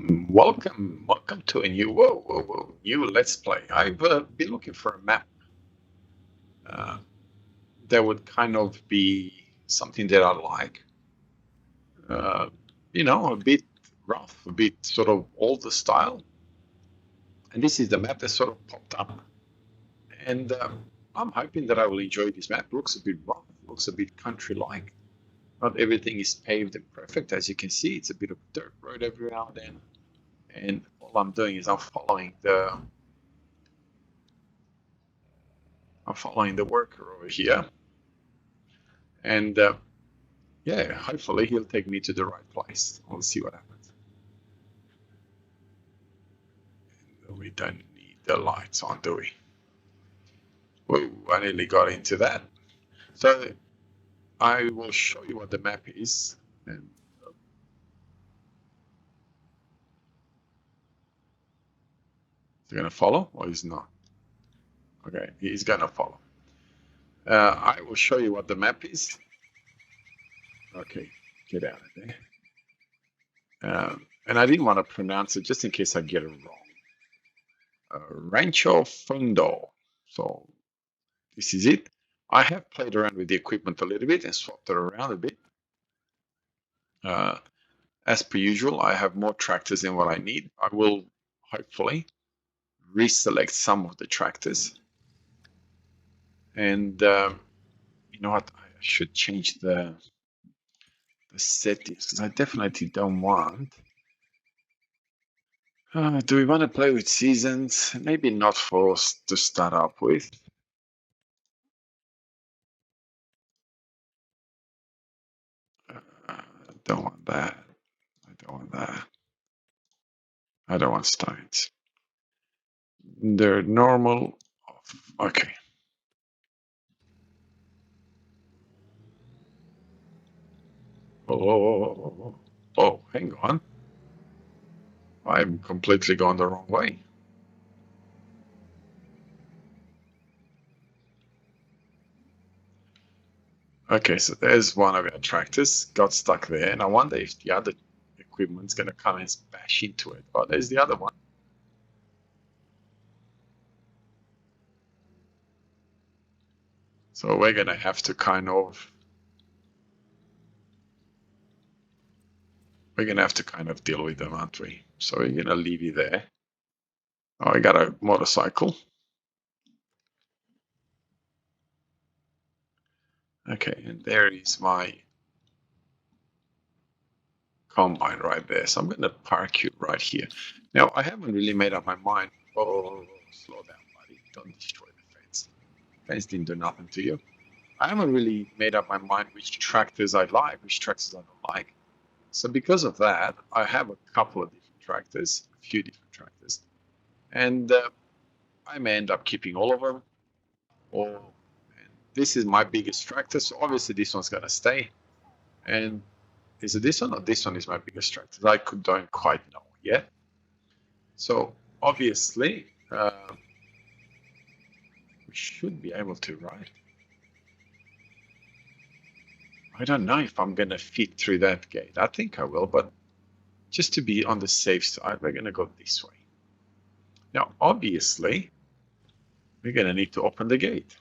Welcome to a new Let's Play. I've been looking for a map uh, that would kind of be something that I like. Uh, a bit rough, a bit sort of older style. And this is the map that sort of popped up. And I'm hoping that I will enjoy this map. Looks a bit rough, looks a bit country-like. Not everything is paved and perfect. As you can see, it's a bit of dirt road every now and then. And all I'm doing is I'm following the worker over here, and yeah, hopefully he'll take me to the right place. We'll see what happens. We don't need the lights on, do we? Whoa, I nearly got into that. So I will show you what the map is. And is he going to follow or is not? Okay, he's going to follow. I will show you what the map is. Okay, get out of there. And I didn't want to pronounce it just in case I get it wrong. Rancho Fundo. So this is it. I have played around with the equipment a little bit and swapped it around a bit. As per usual, I have more tractors than what I need. I will hopefully reselect some of the tractors. And you know what? I should change the settings because I definitely don't want. Do we want to play with seasons? Maybe not forced to start up with. I don't want that. I don't want that. I don't want stones. They're normal. Okay. Oh, hang on. I'm completely gone the wrong way. Okay, so there's one of our tractors, got stuck there, and I wonder if the other equipment's going to come and bash into it. Oh, there's the other one. So we're going to have to deal with them, aren't we? So we're going to leave you there. Oh, I got a motorcycle. Okay, and there is my combine right there. So I'm going to park you right here. Now, I haven't really made up my mind. Oh, slow down, buddy. Don't destroy the fence. Fence didn't do nothing to you. I haven't really made up my mind which tractors I like, which tractors I don't like. So because of that, I have a couple of different tractors, a few different tractors. And I may end up keeping all of them. And this is my biggest tractor, so obviously this one's going to stay. And is it this one or this one is my biggest tractor? I don't quite know yet. So obviously, we should be able to, right? I don't know if I'm going to fit through that gate. I think I will, but just to be on the safe side, we're going to go this way. Now, obviously, we're going to need to open the gate.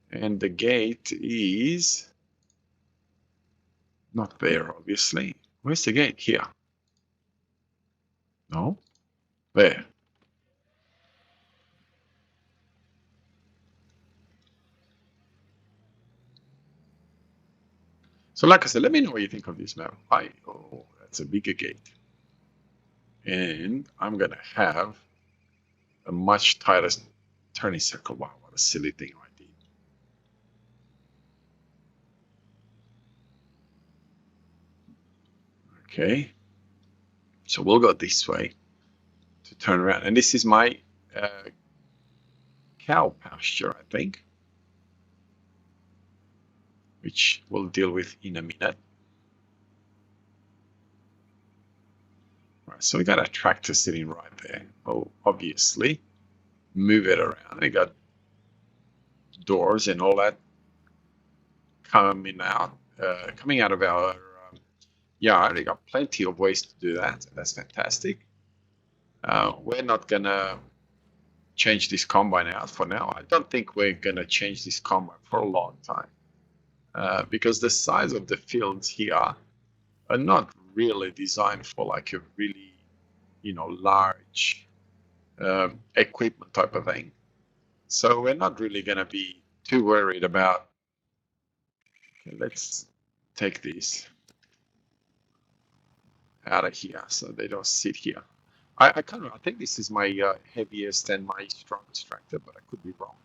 And the gate is not there, obviously. Where's the gate? Here. No? There. So like I said, let me know what you think of this map. Oh, that's a bigger gate. And I'm going to have a much tighter turning circle. Wow, what a silly thing I did. Okay. So we'll go this way to turn around. And this is my cow pasture, I think, which we'll deal with in a minute. Right, so we got a tractor sitting right there. Oh, obviously, move it around. We got doors and all that coming out of our Yeah, I already got plenty of ways to do that. That's fantastic. We're not gonna change this combine out for now. I don't think we're gonna change this combine for a long time because the size of the fields here are not really designed for like a really, large equipment type of thing. So we're not really gonna be too worried about. Okay, let's take these out of here so they don't sit here. I kind of I think this is my heaviest and my strongest tractor, but I could be wrong.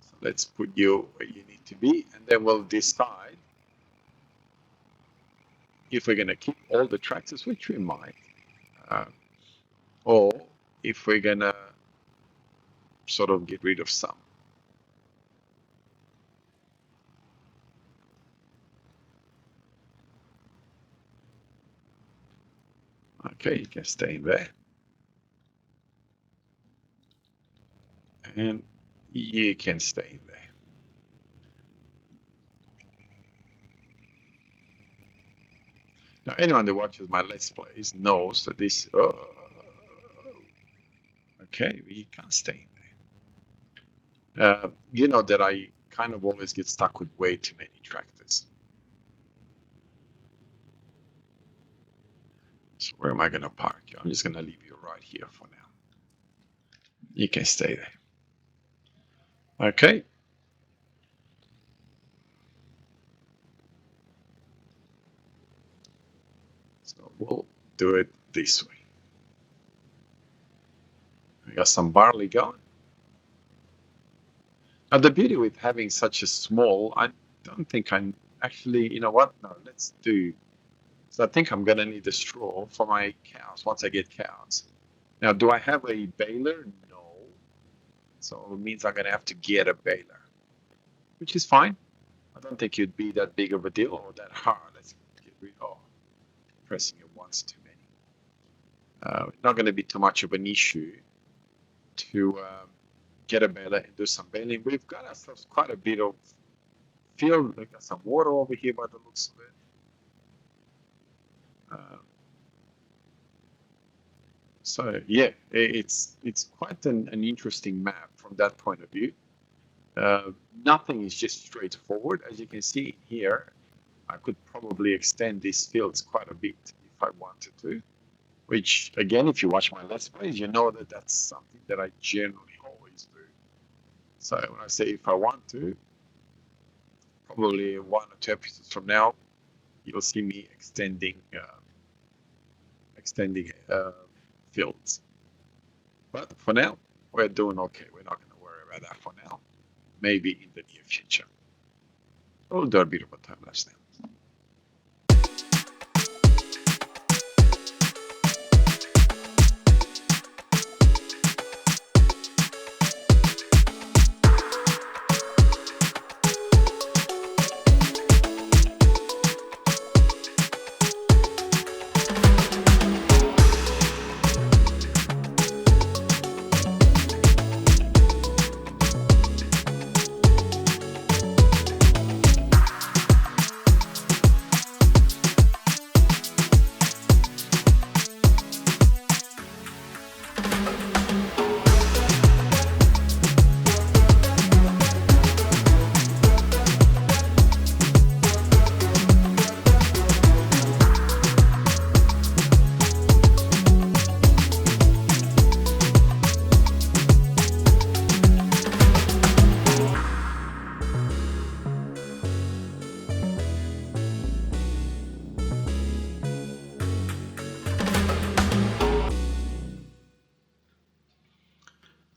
So let's put you where you need to be, and then we'll decide if we're going to keep all the tractors, which we might, uh, or if we're going to sort of get rid of some. Okay, you can stay in there. And you can stay in there. Now, anyone that watches my Let's Plays knows that this... okay, we can't stay in there. You know that I kind of always get stuck with way too many tractors. So where am I going to park you? I'm just going to leave you right here for now. You can stay there. Okay. So we'll do it this way. We got some barley going. Now the beauty with having such a small, I don't think I'm actually, you know what? No, let's do. So I think I'm going to need a straw for my cows once I get cows. Now, do I have a baler? No. So it means I'm going to have to get a baler, which is fine. I don't think it'd be that big of a deal or that hard. Let's get rid of pressing it once too many. Not going to be too much of an issue to get a baler and do some baling. We've got ourselves quite a bit of field. We've got some water over here by the looks of it. So yeah, it's quite an interesting map from that point of view. Nothing is just straightforward. As you can see here, I could probably extend these fields quite a bit if I wanted to, which again, if you watch my Let's Plays, you know that that's something that I generally always do. So when I say if I want to, probably 1 or 2 episodes from now, you'll see me extending fields. But for now, we're doing okay. We're not going to worry about that for now. Maybe in the near future. We'll do a bit of a time lapse now.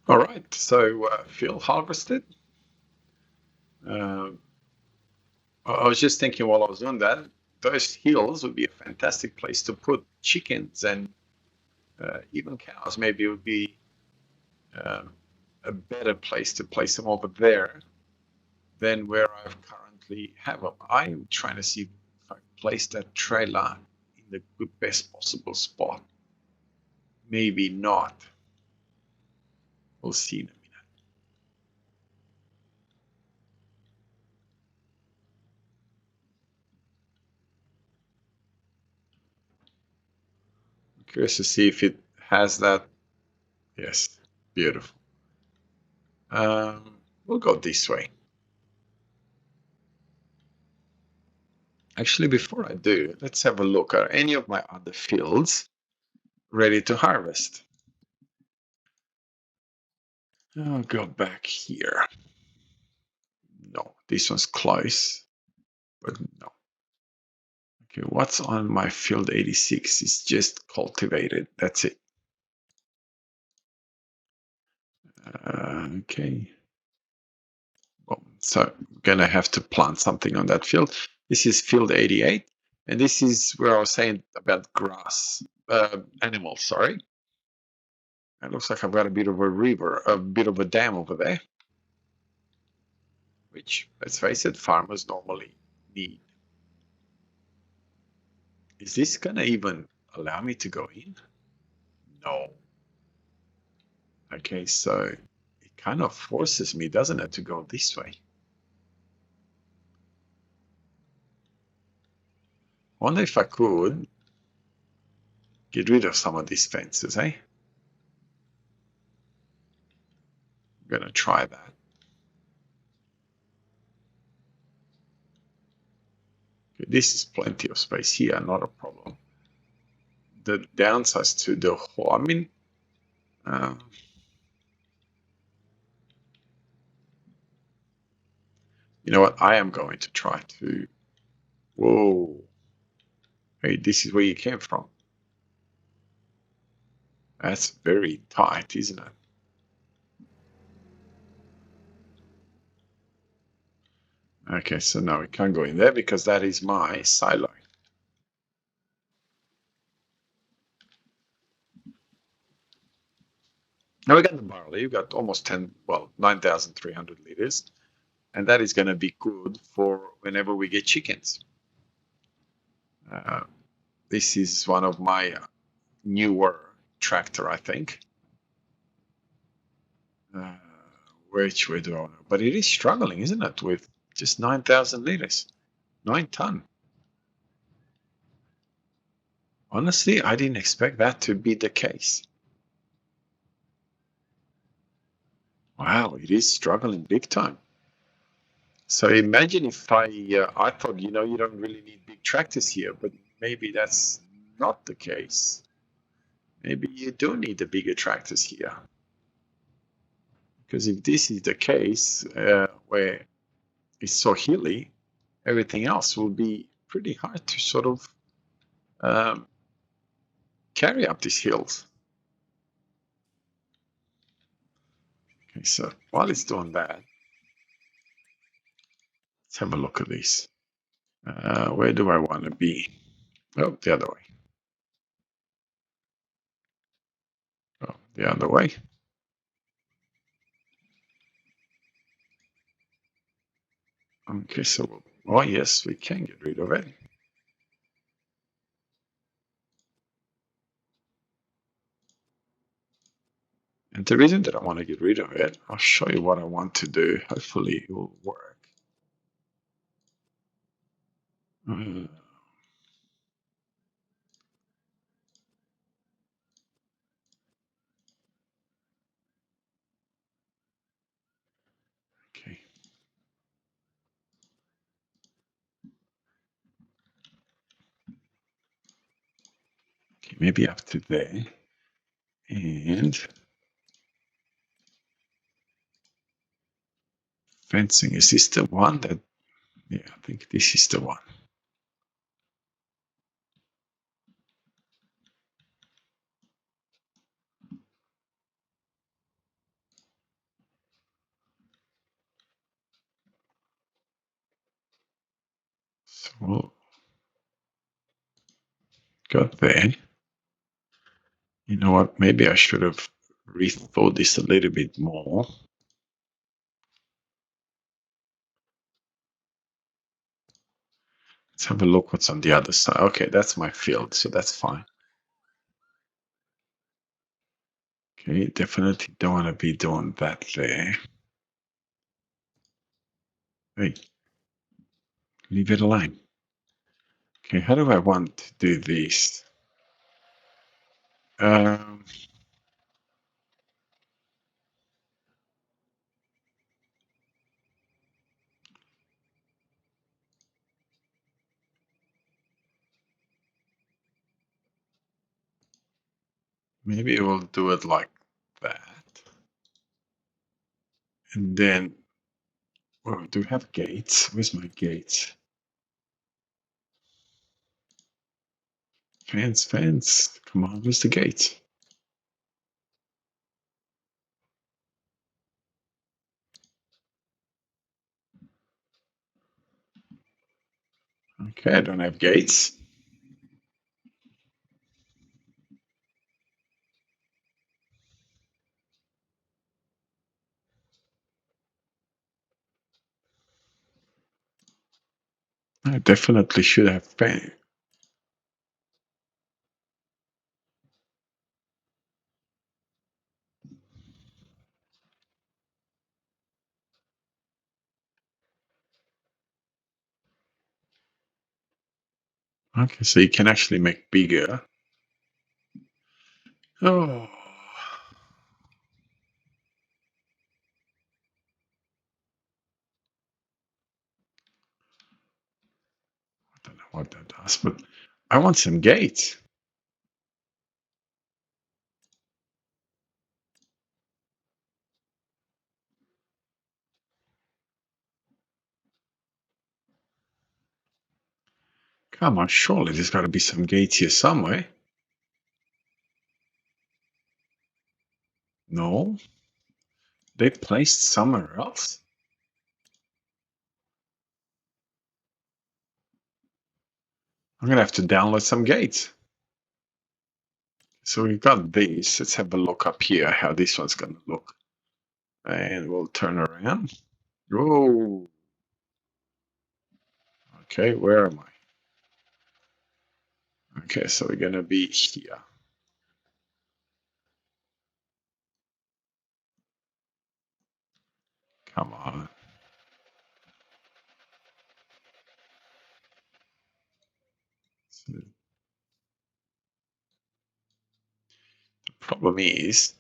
All right, so field harvested. I was just thinking while I was doing that, those hills would be a fantastic place to put chickens and even cows. Maybe it would be a better place to place them over there than where I currently have them. I'm trying to see if I place that trailer in the best possible spot. Maybe not. We'll see in a minute. Curious to see if it has that. Yes, beautiful. We'll go this way. Actually, before I do, let's have a look. Are any of my other fields ready to harvest? I'll go back here. No, this one's close, but no. Okay, what's on my field 86 is just cultivated. That's it. Okay. Well, so I'm gonna have to plant something on that field. This is field 88, and this is where I was saying about grass, animals, sorry. It looks like I've got a bit of a river, a bit of a dam over there, which, let's face it, farmers normally need. Is this gonna even allow me to go in? No. Okay, so it kind of forces me, doesn't it, to go this way? Wonder if I could get rid of some of these fences, eh? I'm gonna try that. Okay, this is plenty of space here, not a problem. The downsides to the whole, I mean, you know what? I am going to try to. Whoa. Hey, this is where you came from. That's very tight, isn't it? Okay, so now we can't go in there because that is my silo. Now we got the barley. We've got almost 10, well, 9,300 liters. And that is going to be good for whenever we get chickens. This is one of my newer tractor, I think. Which way do I know? But it is struggling, isn't it? With just 9,000 liters, 9 ton. Honestly, I didn't expect that to be the case. Wow, it is struggling big time. So imagine if I thought, you don't really need big tractors here, but maybe that's not the case. Maybe you do need the bigger tractors here. Because if this is the case, where it's so hilly, everything else will be pretty hard to sort of carry up these hills. Okay, so while it's doing that, let's have a look at this. Where do I want to be? Oh, the other way. Oh, the other way. Okay, so, oh yes, we can get rid of it. And the reason that I want to get rid of it, I'll show you what I want to do. Hopefully it will work. Okay. Okay, maybe up to there. And fencing, is this the one that, yeah, I think this is the one. So we'll go there. You know what? Maybe I should have rethought this a little bit more. Let's have a look what's on the other side. Okay, that's my field, so that's fine. Okay, definitely don't want to be doing that there. Hey, leave it alone. Okay, how do I want to do this? Um, maybe we'll do it like that. And then, oh, do we have gates? Where's my gates? Fence, fence. Come on, where's the gate? Okay, I don't have gates. I definitely should have fence. Okay, so you can actually make bigger. Oh, I don't know what that does, but I want some gates. Come on, surely there's got to be some gates here somewhere. No, they placed somewhere else. I'm gonna have to download some gates. So we've got these. Let's have a look up here how this one's gonna look. And we'll turn around. Oh, okay, where am I? Okay, so we're gonna be here. Come on. So the problem is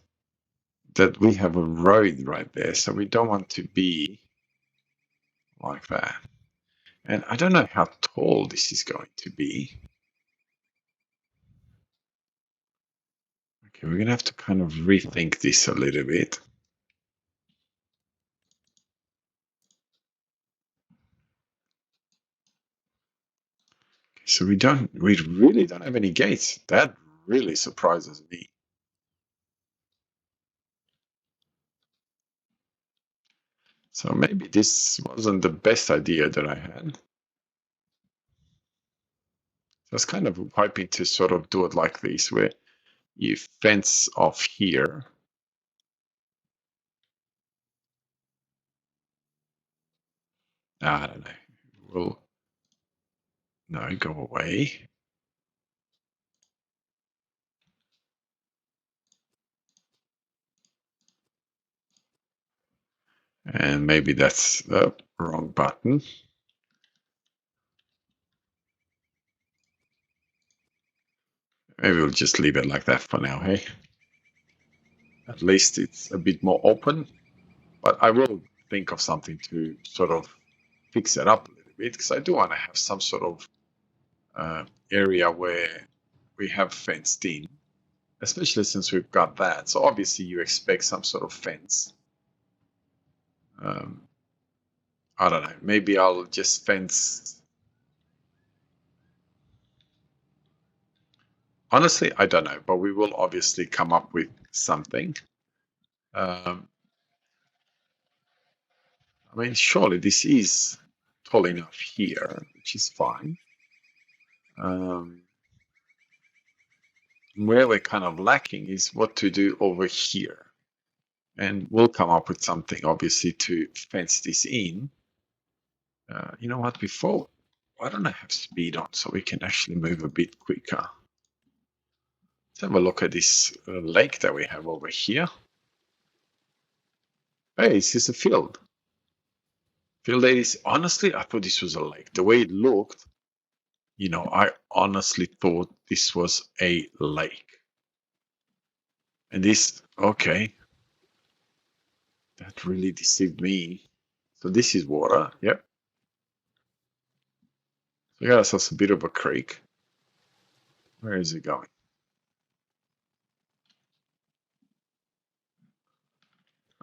that we have a road right there, so we don't want to be like that. And I don't know how tall this is going to be. Okay, we're gonna have to kind of rethink this a little bit. So we really don't have any gates. That really surprises me. So maybe this wasn't the best idea that I had. I was kind of hoping to sort of do it like this, where you fence off here. I don't know. Well, no, go away. And maybe that's the wrong button. Maybe we'll just leave it like that for now, hey? At least it's a bit more open. But I will think of something to sort of fix it up a little bit, because I do want to have some sort of area where we have fenced in, especially since we've got that. So obviously you expect some sort of fence. I don't know. Maybe I'll just fence. Honestly, I don't know, but we will obviously come up with something. I mean, surely this is tall enough here, which is fine. Where we're kind of lacking is what to do over here. And we'll come up with something, obviously, to fence this in. You know what? Before, why don't I have speed on so we can actually move a bit quicker? Let's have a look at this lake that we have over here. Hey, this is a field. Field 8 is, honestly, I thought this was a lake. The way it looked, I honestly thought this was a lake. And this, okay, that really deceived me. So this is water. Yep. We got ourselves a bit of a creek. Where is it going?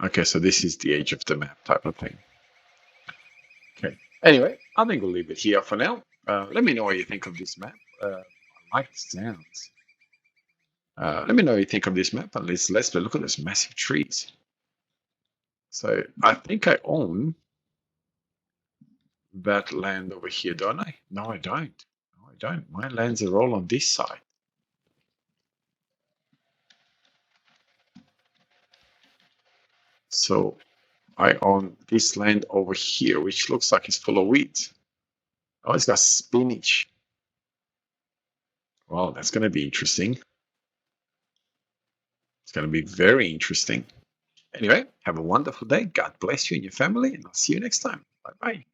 Okay, so this is the edge of the map type of thing. Okay. Anyway, I think we'll leave it here for now. Let me know what you think of this map. I like the sounds. Let me know what you think of this map, and let's look at those massive trees. So I think I own that land over here, don't I? No, I don't. No, I don't. My lands are all on this side. So I own this land over here, which looks like it's full of wheat. Oh, it's got spinach. Well, that's going to be interesting. It's going to be very interesting. Anyway, have a wonderful day. God bless you and your family, and I'll see you next time. Bye bye.